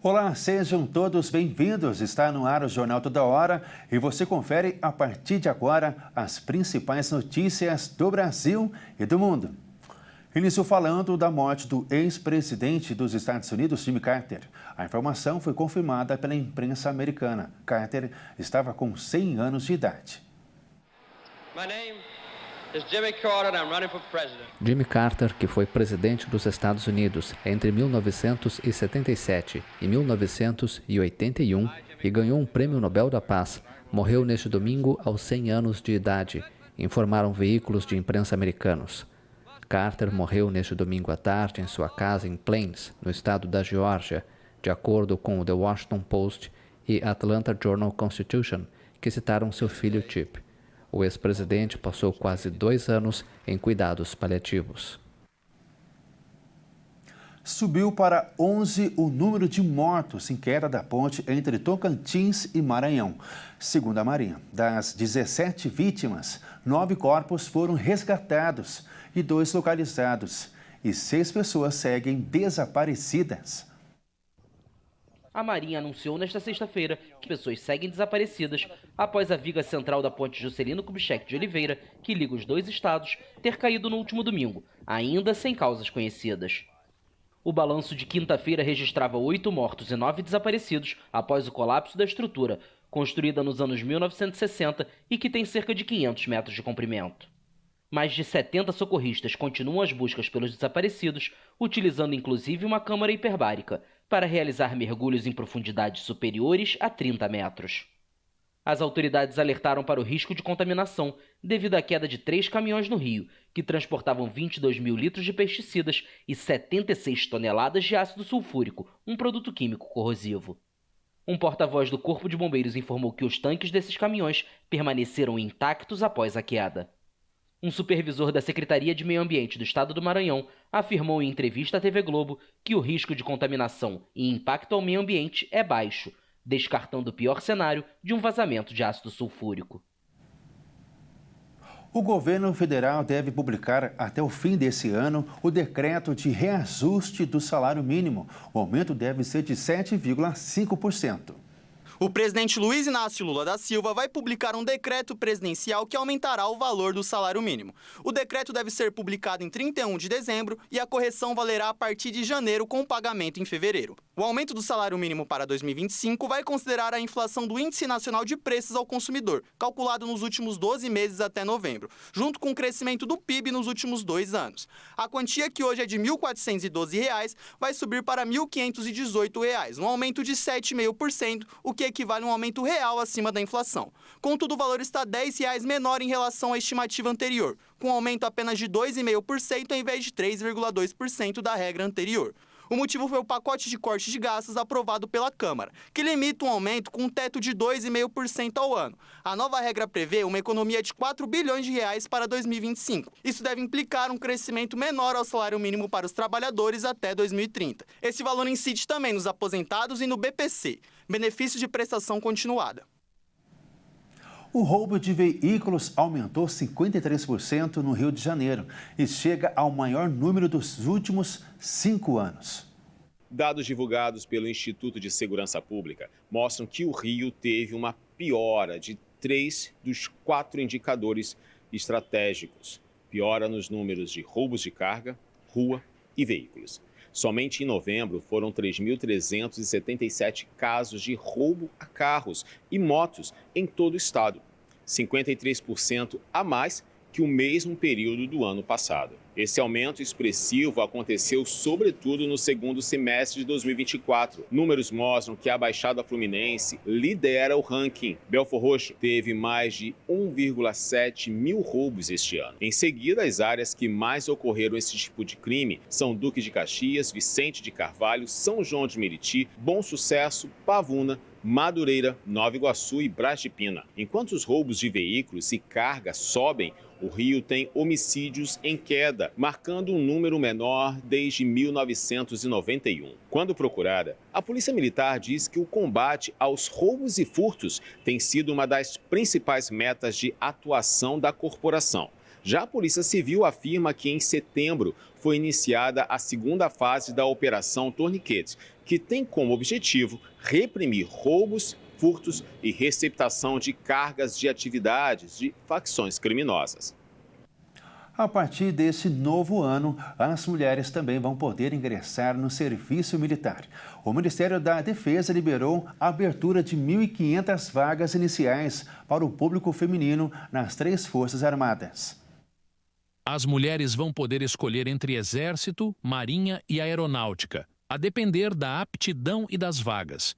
Olá, sejam todos bem-vindos. Está no ar o Jornal Toda Hora e você confere a partir de agora as principais notícias do Brasil e do mundo. Inicio falando da morte do ex-presidente dos Estados Unidos, Jimmy Carter. A informação foi confirmada pela imprensa americana. Carter estava com 100 anos de idade. Jimmy Carter, que foi presidente dos Estados Unidos entre 1977 e 1981 e ganhou um prêmio Nobel da Paz, morreu neste domingo aos 100 anos de idade, informaram veículos de imprensa americanos. Carter morreu neste domingo à tarde em sua casa em Plains, no estado da Geórgia, de acordo com o The Washington Post e Atlanta Journal-Constitution, que citaram seu filho Chip. O ex-presidente passou quase 2 anos em cuidados paliativos. Subiu para 11 o número de mortos em queda da ponte entre Tocantins e Maranhão. Segundo a Marinha, das 17 vítimas, 9 corpos foram resgatados e 2 localizados, e 6 pessoas seguem desaparecidas. A Marinha anunciou nesta sexta-feira que pessoas seguem desaparecidas após a viga central da ponte Juscelino Kubitschek de Oliveira, que liga os 2 estados, ter caído no último domingo, ainda sem causas conhecidas. O balanço de quinta-feira registrava 8 mortos e 9 desaparecidos após o colapso da estrutura, construída nos anos 1960 e que tem cerca de 500 metros de comprimento. Mais de 70 socorristas continuam as buscas pelos desaparecidos, utilizando inclusive uma câmara hiperbárica para realizar mergulhos em profundidades superiores a 30 metros. As autoridades alertaram para o risco de contaminação devido à queda de 3 caminhões no rio, que transportavam 22 mil litros de pesticidas e 76 toneladas de ácido sulfúrico, um produto químico corrosivo. Um porta-voz do Corpo de Bombeiros informou que os tanques desses caminhões permaneceram intactos após a queda. Um supervisor da Secretaria de Meio Ambiente do Estado do Maranhão afirmou em entrevista à TV Globo que o risco de contaminação e impacto ao meio ambiente é baixo, descartando o pior cenário de um vazamento de ácido sulfúrico. O governo federal deve publicar até o fim desse ano o decreto de reajuste do salário mínimo. O aumento deve ser de 7,5%. O presidente Luiz Inácio Lula da Silva vai publicar um decreto presidencial que aumentará o valor do salário mínimo. O decreto deve ser publicado em 31 de dezembro e a correção valerá a partir de janeiro com pagamento em fevereiro. O aumento do salário mínimo para 2025 vai considerar a inflação do Índice Nacional de Preços ao Consumidor, calculado nos últimos 12 meses até novembro, junto com o crescimento do PIB nos últimos 2 anos. A quantia, que hoje é de R$ 1.412, vai subir para R$ 1.518, um aumento de 7,5%, o que equivale a um aumento real acima da inflação. Contudo, o valor está R$ 10 menor em relação à estimativa anterior, com um aumento apenas de 2,5% ao invés de 3,2% da regra anterior. O motivo foi o pacote de cortes de gastos aprovado pela Câmara, que limita um aumento com um teto de 2,5% ao ano. A nova regra prevê uma economia de R$ 4 bilhões para 2025. Isso deve implicar um crescimento menor ao salário mínimo para os trabalhadores até 2030. Esse valor incide também nos aposentados e no BPC, benefício de prestação continuada. O roubo de veículos aumentou 53% no Rio de Janeiro e chega ao maior número dos últimos 5 anos. Dados divulgados pelo Instituto de Segurança Pública mostram que o Rio teve uma piora de 3 dos 4 indicadores estratégicos. Piora nos números de roubos de carga, rua e veículos. Somente em novembro foram 3.377 casos de roubo a carros e motos em todo o estado, 53% a mais que o mesmo período do ano passado. Esse aumento expressivo aconteceu sobretudo no segundo semestre de 2024. Números mostram que a Baixada Fluminense lidera o ranking. Belford Roxo teve mais de 1,7 mil roubos este ano. Em seguida, as áreas que mais ocorreram esse tipo de crime são Duque de Caxias, Vicente de Carvalho, São João de Meriti, Bom Sucesso, Pavuna, Madureira, Nova Iguaçu e Braz de Pina. Enquanto os roubos de veículos e carga sobem, o Rio tem homicídios em queda, marcando um número menor desde 1991. Quando procurada, a Polícia Militar diz que o combate aos roubos e furtos tem sido uma das principais metas de atuação da corporação. Já a Polícia Civil afirma que em setembro foi iniciada a segunda fase da Operação Torniquete, que tem como objetivo reprimir roubos, furtos e receptação de cargas de atividades de facções criminosas. A partir desse novo ano, as mulheres também vão poder ingressar no serviço militar. O Ministério da Defesa liberou a abertura de 1.500 vagas iniciais para o público feminino nas 3 Forças Armadas. As mulheres vão poder escolher entre Exército, Marinha e Aeronáutica, a depender da aptidão e das vagas.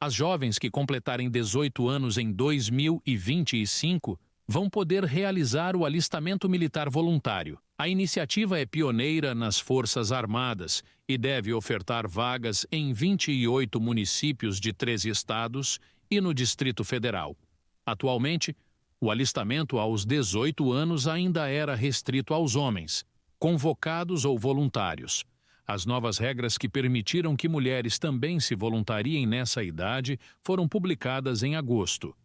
As jovens que completarem 18 anos em 2025 vão poder realizar o alistamento militar voluntário. A iniciativa é pioneira nas Forças Armadas e deve ofertar vagas em 28 municípios de 13 estados e no Distrito Federal. Atualmente, o alistamento aos 18 anos ainda era restrito aos homens, convocados ou voluntários. As novas regras que permitiram que mulheres também se voluntariem nessa idade foram publicadas em agosto.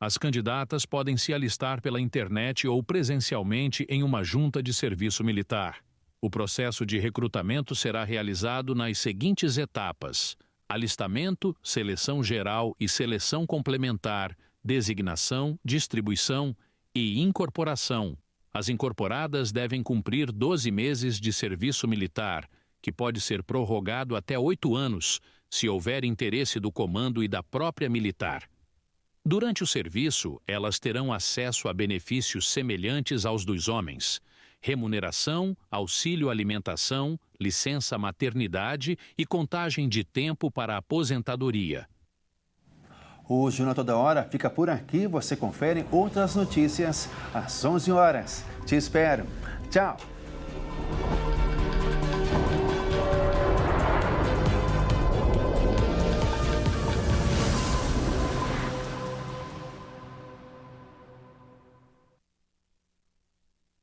As candidatas podem se alistar pela internet ou presencialmente em uma junta de serviço militar. O processo de recrutamento será realizado nas seguintes etapas: alistamento, seleção geral e seleção complementar, designação, distribuição e incorporação. As incorporadas devem cumprir 12 meses de serviço militar, que pode ser prorrogado até 8 anos, se houver interesse do comando e da própria militar. Durante o serviço, elas terão acesso a benefícios semelhantes aos dos homens: remuneração, auxílio alimentação, licença maternidade e contagem de tempo para aposentadoria. O Jornal Toda Hora fica por aqui. Você confere outras notícias às 11 horas. Te espero. Tchau!